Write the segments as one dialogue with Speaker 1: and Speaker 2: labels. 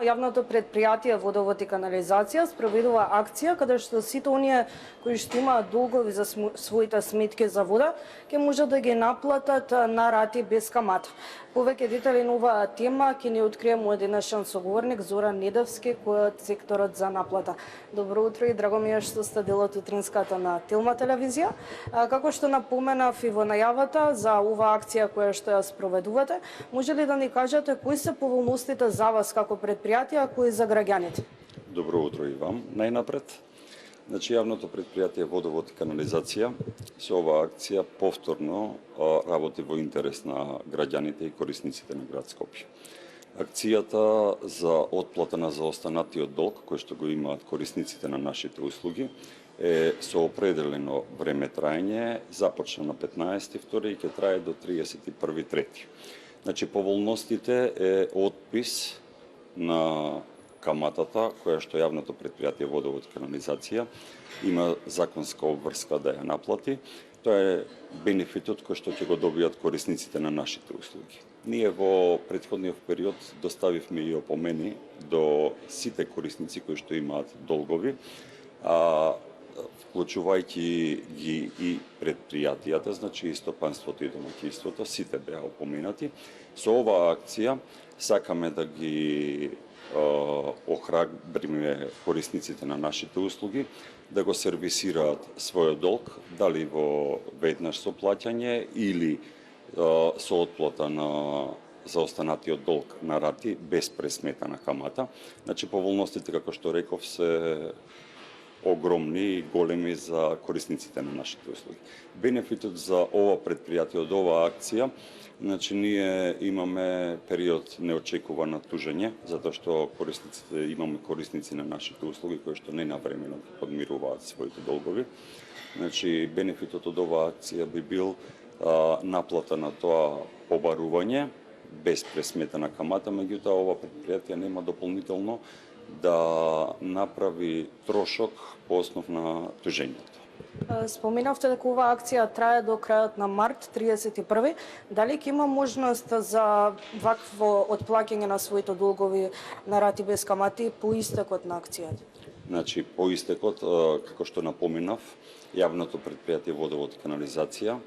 Speaker 1: јавното предпријатие Водовод и канализација спроведува акција каде што сите оние кои што имаат долгови за своите сметки за вода ќе можат да ги наплатат на рати без камата. Повеќе детали на оваа тема ќе ни открие мојот денешен соговорник Зоран Недевски, кој е од секторот за наплата. Добро утро и драго ми е што сте дел од утринската на Телма телевизија. Како што напоменав и во најавата за оваа акција која што ја спроведувате, може ли да ни кажете кои се поволностите за вас како предпријатие, а кои за граѓаните?
Speaker 2: Добро утро и вам. Најнапред, јавното предпријатие Водовод и канализација со оваа акција повторно работи во интерес на граѓаните и корисниците на град Скопје. Акцијата за отплата на заостанатиот долг, кој што го имаат корисниците на нашите услуги, е со определено време траење, започна на 15.2 и ќе трае до 31.3. Поволностите е отпис на каматата, која што јавното предпријатие Водовод и канализација има законска обврска да ја наплати. Тоа е бенефитот кој што ќе го добијат корисниците на нашите услуги. Ние во претходниот период доставивме и опомени до сите корисници кои што имаат долгови, вклучувајќи ги и предпријатијата, и стопанството и домаќинството, сите беа опоменати. Со оваа акција сакаме да ги охрабриме корисниците на нашите услуги да го сервисираат својот долг, дали во веднаш со плаќање или со отплата на заостанатиот долг на рати без пресметана камата. Поволностите, како што реков, се огромни и големи за корисниците на нашите услуги. Бенефитот за ова предпријатие од оваа акција, ние имаме период неочекувано тужење, затоа што имаме корисници на нашите услуги кои што ненавремено подмируваат своите долгови. Бенефитот од оваа акција би бил наплата на тоа побарување без пресметана камата, меѓутоа ова предпријатие нема дополнително да направи трошок по основ на тужењето.
Speaker 1: Споменавте дека оваа акција трае до крајот на март, 31. Дали ќе има можност за вакво отплаќање на своите долгови на рати без камати по истекот на акцијата?
Speaker 2: По истекот, како што напоменав, јавното предпријатие Водовод и канализација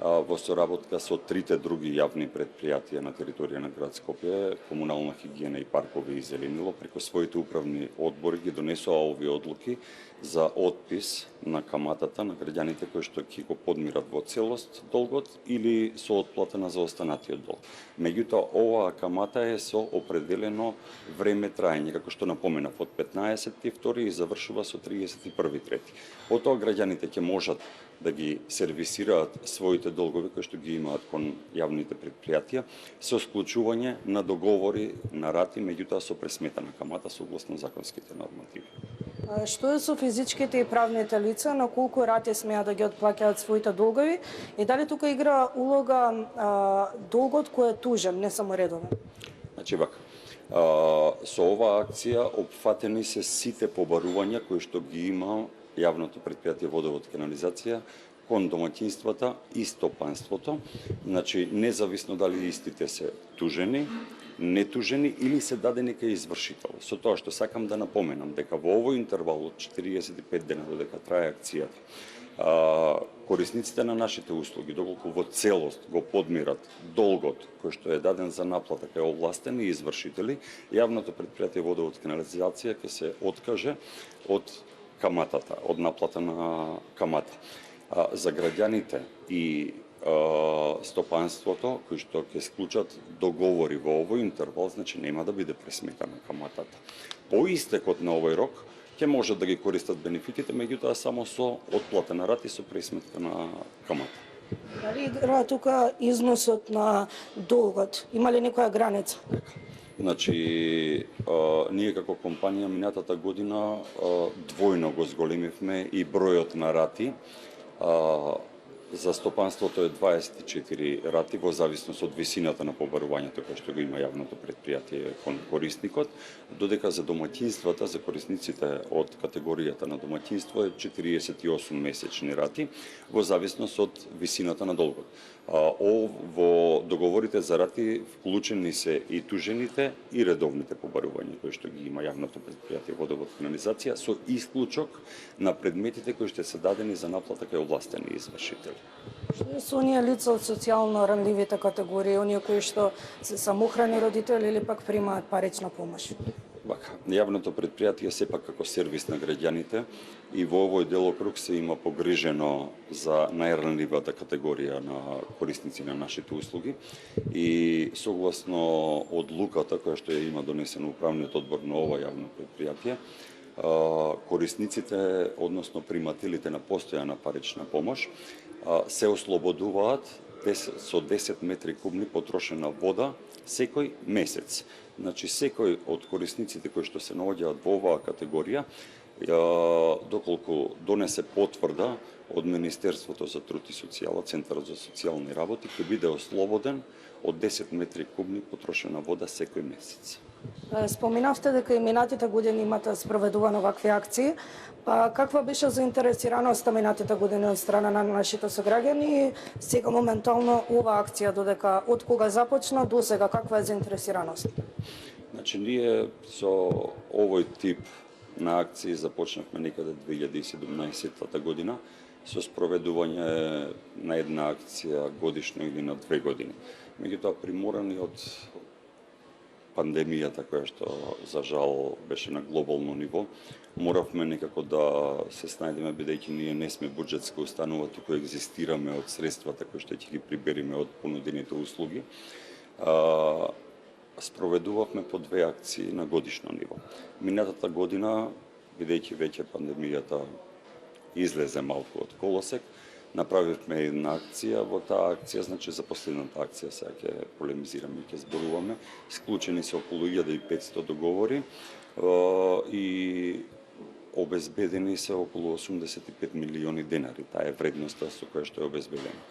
Speaker 2: во соработка со трите други јавни предпријатија на територија на град Скопје, комунална хигиена и паркови и зеленило, преку своите управни одбори ги донесоа овие одлуки за отпис на каматата на граѓаните кои што ќе го подмират во целост долгот или со отплата на заостанатиот долг. Меѓутоа, оваа камата е со определено време траење, како што напоменав, од 15.2 и завршува со 31.3. Потоа граѓаните ќе можат да ги сервисираат своите долгови кои што ги имаат кон јавните предпријатија со склучување на договори на рати, меѓутоа со пресметана камата согласно законските нормативи.
Speaker 1: Што е со физичките и правните лица, на колку рати смеат да ги отплаќаат своите долгови и дали тука игра улога долгот кој е тужен, не само редовен?
Speaker 2: Со оваа акција опфатени се сите побарувања кои што ги има јавното предпријатие Водовод и канализација кон домаќинствата и стопанството, независно дали истите се тужени, нетужени или се дадени кај извршител. Со тоа што сакам да напоменам дека во овој интервал од 45 дена додека трае акцијата, корисниците на нашите услуги, доколку во целост го подмират долгот кој што е даден за наплата кај овластени извршители, јавното предпријатие Водовод и канализација ќе се откаже од каматата, од наплата на камата. За граѓаните и стопанството кои што ќе склучат договори во овој интервал, нема да биде пресметана каматата. По истекот на овој рок ќе можат да ги користат бенефитите, меѓутоа само со отплата на рати со пресметка на камата.
Speaker 1: Дали игра тука износот на долгот? Има ли некоја граница?
Speaker 2: Ние како компанија минатата година двојно го зголемивме и бројот на рати за стопанството е 24 рати во зависност од висината на побарувањето кој што го има јавното предпријатие кон корисникот, додека за домаќинствата, за корисниците од категоријата на домаќинство е 48 месечни рати во зависност од висината на долгот. Во договорите за рати вклучени се и тужените и редовните побарувања кои што ги има јавното предпријатие Водовод канализација, со исклучок на предметите кои што се дадени за наплата кај овластени извршители.
Speaker 1: Што е со оние лица од социјално ранливите категории, оние кои што се самохрани родители или пак примаат парична помош?
Speaker 2: Јавното предпријатие сепак како сервис на граѓаните и во овој делокруг се има погрижено за најранливата категорија на корисници на нашите услуги и согласно одлуката која што ја има донесено управниот одбор на ова јавно предпријатие, корисниците, односно примателите на постојана парична помош, се ослободуваат со 10 метри кубни потрошена вода секој месец. Значи, секој од корисниците кои што се наоѓаат во оваа категорија, доколку донесе потврда од Министерството за труд и социјала, Центарот за социјални работи, ќе биде ослободен од 10 метри кубни потрошена вода секој месец.
Speaker 1: Споминавте дека и минатите години имате спроведувано вакви акции, па каква беше заинтересираноста минатите години од страна на нашите сограѓани и сега моментално ова акција, додека од кога започна до сега, каква е заинтересираност?
Speaker 2: Значи, ние со овој тип на акции започнавме некаде 2017 година со спроведување на една акција годишно или на 2 години. Меѓутоа, приморани од пандемијата која што за жал беше на глобално ниво, моравме некако да се снајдеме бидејќи ние не сме буџетска установа, туку екзистираме од средствата кои што ќе ги прибериме од понудените услуги. Спроведувавме по 2 акции на годишно ниво. Минатата година, бидејќи веќе пандемијата излезе малку од колосек, направивме една акција. Во таа акција, значи за последната акција, сега ќе полемизираме и ќе зборуваме, склучени се околу 1500 договори и обезбедени се околу 85 милиони денари. Таа е вредноста со која што е обезбедена.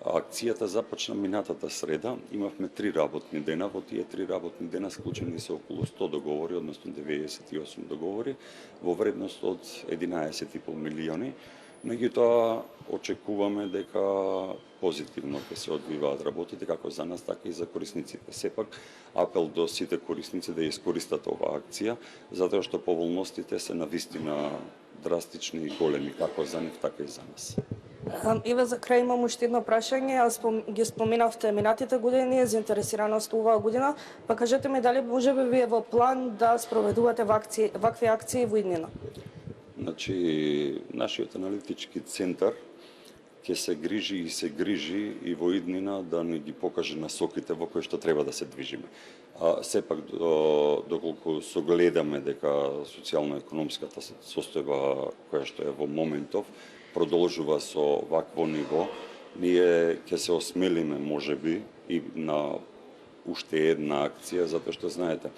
Speaker 2: Акцијата започна минатата среда, имавме 3 работни дена, во тие 3 работни дена склучени се околу 100 договори, односно 98 договори, во вредност од 11,5 милиони. Меѓутоа, очекуваме дека позитивно ќе се одвиваат работите, како за нас, така и за корисниците. Сепак, апел до сите корисници да ја искористат оваа акција, затоа што поволностите се навистина драстични и големи, како за нив, така и за нас.
Speaker 1: Иве, за крај имам уште едно прашање. Ги споминавте минатите години, заинтересираност оваа година, па кажете ми дали можеби вие во план да спроведувате вакви акции во иднина?
Speaker 2: Значи, нашиот аналитички центар ќе се грижи и во иднина да ни ги покаже насоките во кои што треба да се движиме. Сепак, доколку согледаме дека социјално-економската состојба која што е во моментов продолжува со вакво ниво, ние ќе се осмелиме можеби и на уште една акција, затоа што знаете,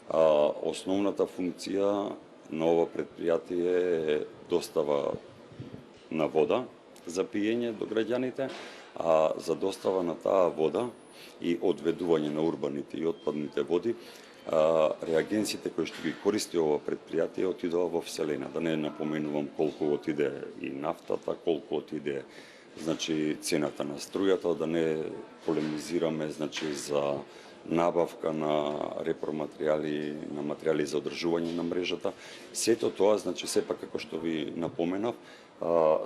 Speaker 2: основната функција на ова предпријатие е достава на вода за пиење до граѓаните, а за достава на таа вода и одведување на урбаните и отпадните води, реагенсите кои што ги користи ова предпријатие отидува во вселена. Да не напоменувам колку отиде и нафтата, колку отиде, значи, цената на струјата, да не полемизираме, значи, за набавка на репроматеријали, на материјали за одржување на мрежата. Сето тоа, значи, сепак како што ви напоменав,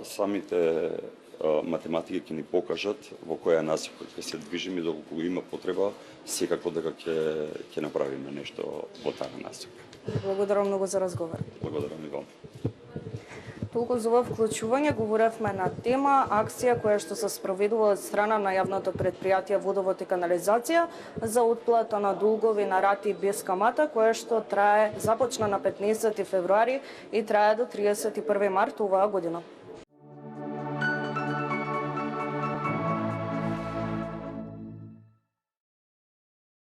Speaker 2: самите математики ќе ни покажат во која насока ќе се движиме и доколку има потреба, секако дека ќе направиме нешто во таа насока.
Speaker 1: Благодарам многу за разговор.
Speaker 2: Благодарам и вам.
Speaker 1: Толку за ова вклучување говоревме на тема акција која што се спроведува од страна на јавното предпријатие Водовод и канализација за отплата на долгови на рати без камата, која што започна на 15 февруари и трае до 31 март оваа година.